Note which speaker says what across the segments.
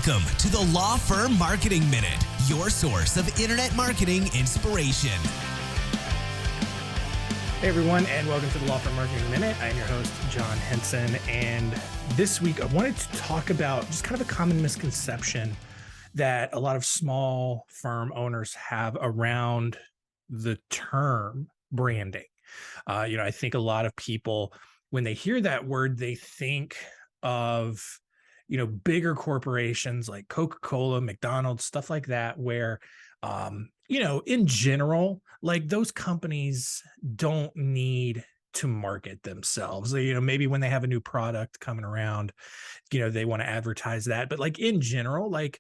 Speaker 1: Welcome to the Law Firm Marketing Minute, your source of internet marketing inspiration.
Speaker 2: Hey everyone, and welcome to the Law Firm Marketing Minute. I am your host, John Henson, and this week I wanted to talk about just kind of a common misconception that a lot of small firm owners have around the term branding. I think a lot of people, when they hear that word, they think of bigger corporations like Coca-Cola, McDonald's, stuff like that, where, in general, like those companies don't need to market themselves. Maybe when they have a new product coming around, they want to advertise that. But like in general, like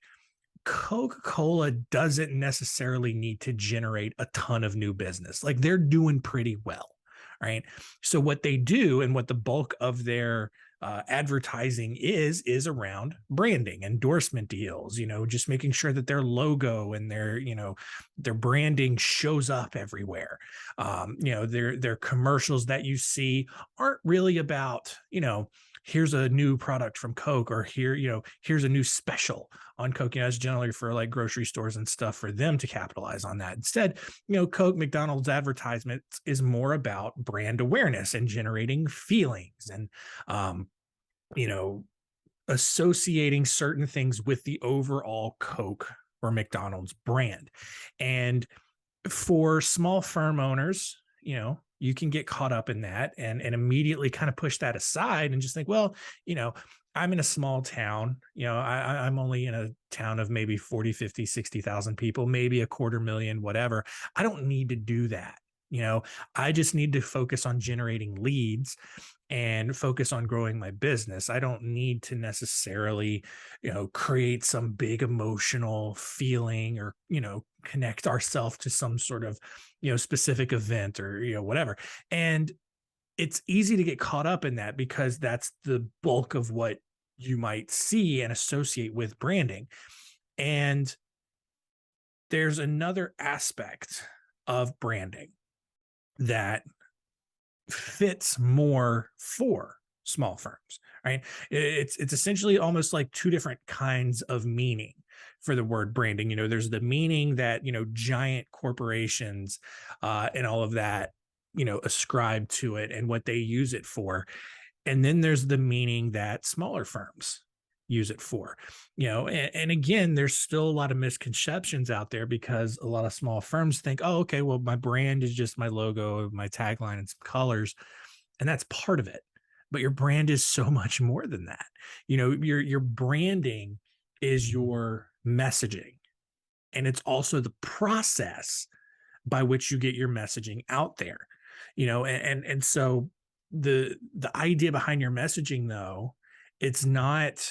Speaker 2: Coca-Cola doesn't necessarily need to generate a ton of new business. Like they're doing pretty well, right? So what they do and what the bulk of their advertising is around branding, endorsement deals, just making sure that their logo and their branding shows up everywhere. Their commercials that you see aren't really about, here's a new product from Coke, or here's a new special on Coke. It's generally for like grocery stores and stuff for them to capitalize on that. Instead, Coke, McDonald's advertisements is more about brand awareness and generating feelings and, associating certain things with the overall Coke or McDonald's brand. And for small firm owners, you can get caught up in that and immediately kind of push that aside and just think, well, I'm in a small town, I'm only in a town of maybe 40, 50, 60,000 people, maybe 250,000, whatever. I don't need to do that. I just need to focus on generating leads and focus on growing my business. I don't need to necessarily, create some big emotional feeling or, connect ourselves to some sort of, specific event or, whatever. And it's easy to get caught up in that because that's the bulk of what you might see and associate with branding. And there's another aspect of branding that fits more for small firms, right? It's essentially almost like two different kinds of meaning for the word branding. There's the meaning that, giant corporations and all of that, ascribe to it and what they use it for. And then there's the meaning that smaller firms use it for, and again, there's still a lot of misconceptions out there because a lot of small firms think, oh, okay, well, my brand is just my logo, my tagline, and some colors, and that's part of it. But your brand is so much more than that. Your branding is your messaging, and it's also the process by which you get your messaging out there. And so the idea behind your messaging, though, it's not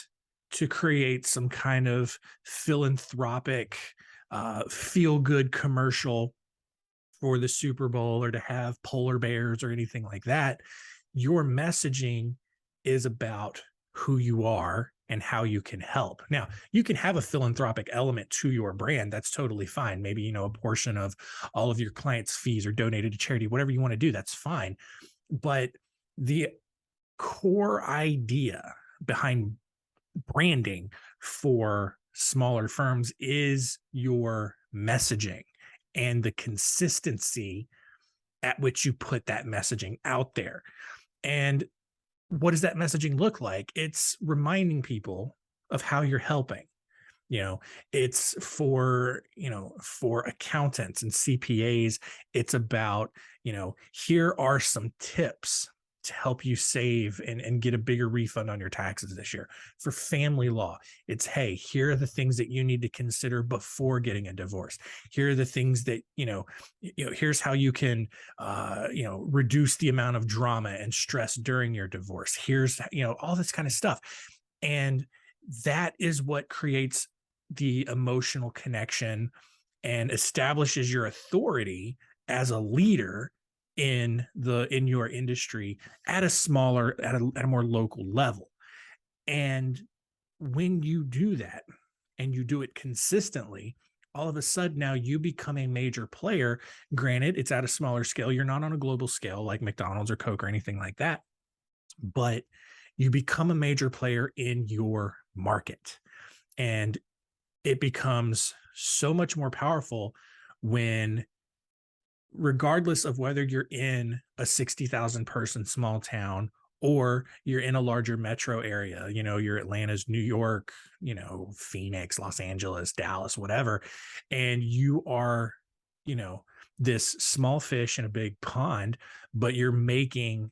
Speaker 2: to create some kind of philanthropic, feel-good commercial for the Super Bowl or to have polar bears or anything like that. Your messaging is about who you are and how you can help. Now, you can have a philanthropic element to your brand. That's totally fine. Maybe, a portion of all of your clients' fees are donated to charity, whatever you want to do, that's fine. But the core idea behind branding for smaller firms is your messaging and the consistency at which you put that messaging out there. And what does that messaging look like? It's reminding people of how you're helping. It's for accountants and CPAs. It's about, here are some tips to help you save and get a bigger refund on your taxes this year. For family law, it's, hey, here are the things that you need to consider before getting a divorce. Here are the things that, here's how you can, reduce the amount of drama and stress during your divorce. Here's, all this kind of stuff. And that is what creates the emotional connection and establishes your authority as a leader in your industry at a more local level. And when you do that and you do it consistently, all of a sudden now you become a major player. Granted, it's at a smaller scale. You're not on a global scale like McDonald's or Coke or anything like that, but you become a major player in your market. And it becomes so much more powerful when, regardless of whether you're in a 60,000 person small town or you're in a larger metro area, you're Atlanta's, New York, Phoenix, Los Angeles, Dallas, whatever, and you are, this small fish in a big pond, but you're making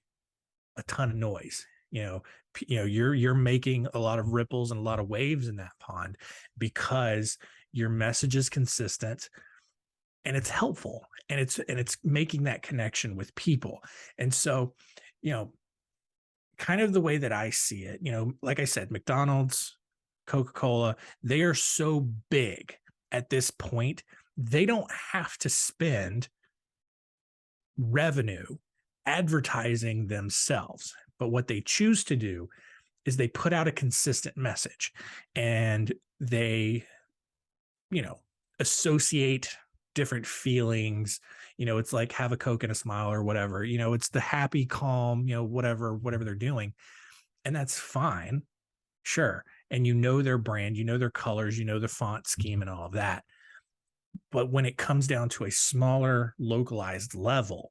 Speaker 2: a ton of noise. You're making a lot of ripples and a lot of waves in that pond because your message is consistent and it's helpful, and it's making that connection with people. And so, kind of the way that I see it, like I said, McDonald's, Coca-Cola, they are so big at this point, they don't have to spend revenue advertising themselves. But what they choose to do is they put out a consistent message, and they, associate different feelings. It's like have a Coke and a smile or whatever, it's the happy, calm, whatever they're doing. And that's fine. Sure. And their brand, their colors, the font scheme and all of that. But when it comes down to a smaller localized level,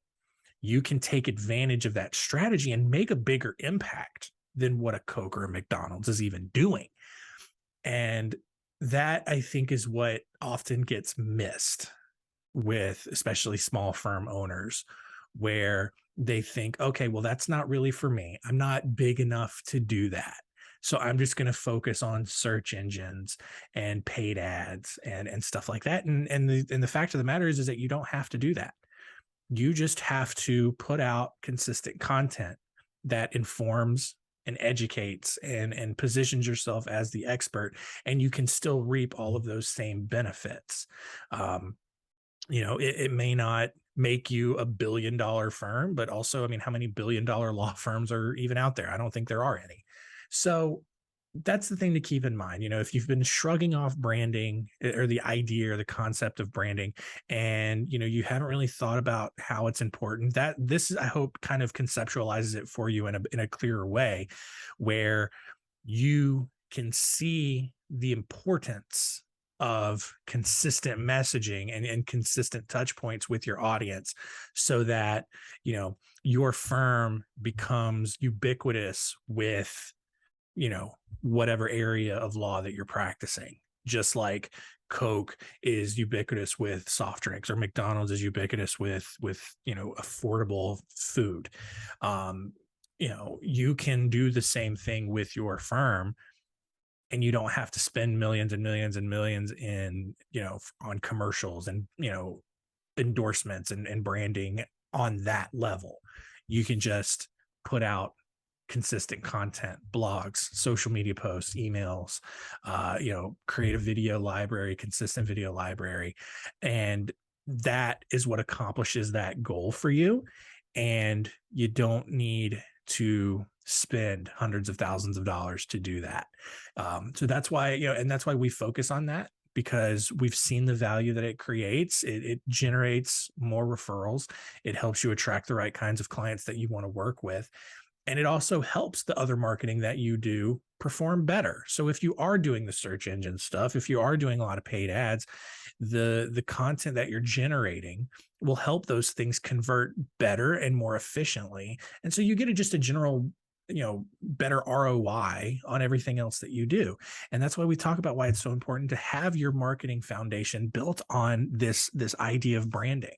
Speaker 2: you can take advantage of that strategy and make a bigger impact than what a Coke or a McDonald's is even doing. And that, I think, is what often gets missed with especially small firm owners, where they think, okay, well, that's not really for me. I'm not big enough to do that. So I'm just going to focus on search engines and paid ads and stuff like that. And the fact of the matter is that you don't have to do that. You just have to put out consistent content that informs and educates and positions yourself as the expert, and you can still reap all of those same benefits. It may not make you a $1 billion firm, but also, how many $1 billion law firms are even out there? I don't think there are any. So that's the thing to keep in mind. If you've been shrugging off branding or the idea or the concept of branding, and, you haven't really thought about how it's important, that this, I hope, kind of conceptualizes it for you in a clearer way, where you can see the importance of consistent messaging and consistent touch points with your audience, so that, your firm becomes ubiquitous with, whatever area of law that you're practicing. Just like Coke is ubiquitous with soft drinks, or McDonald's is ubiquitous with affordable food. You can do the same thing with your firm, and you don't have to spend millions and millions and millions in, on commercials and, endorsements and branding on that level. You can just put out consistent content, blogs, social media posts, emails, create a video library, consistent video library. And that is what accomplishes that goal for you. And you don't need to spend hundreds of thousands of dollars to do that. So that's why, and that's why we focus on that, because we've seen the value that it creates. It generates more referrals. It helps you attract the right kinds of clients that you want to work with. And it also helps the other marketing that you do perform better. So if you are doing the search engine stuff, if you are doing a lot of paid ads, the content that you're generating will help those things convert better and more efficiently. And so you get just a general, better ROI on everything else that you do. And that's why we talk about why it's so important to have your marketing foundation built on this idea of branding.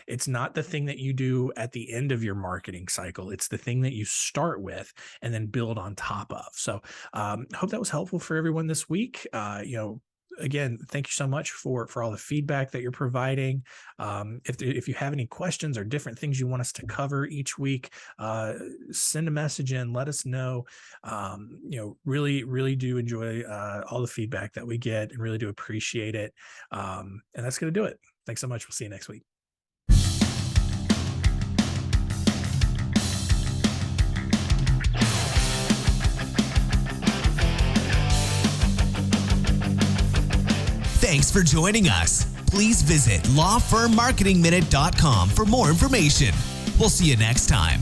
Speaker 2: It's not the thing that you do at the end of your marketing cycle. It's the thing that you start with and then build on top of. So hope that was helpful for everyone this week. Again, thank you so much for all the feedback that you're providing. If you have any questions or different things you want us to cover each week, send a message in, let us know. Really, really do enjoy all the feedback that we get, and really do appreciate it. And that's going to do it. Thanks so much. We'll see you next week.
Speaker 1: Thanks for joining us. Please visit lawfirmmarketingminute.com for more information. We'll see you next time.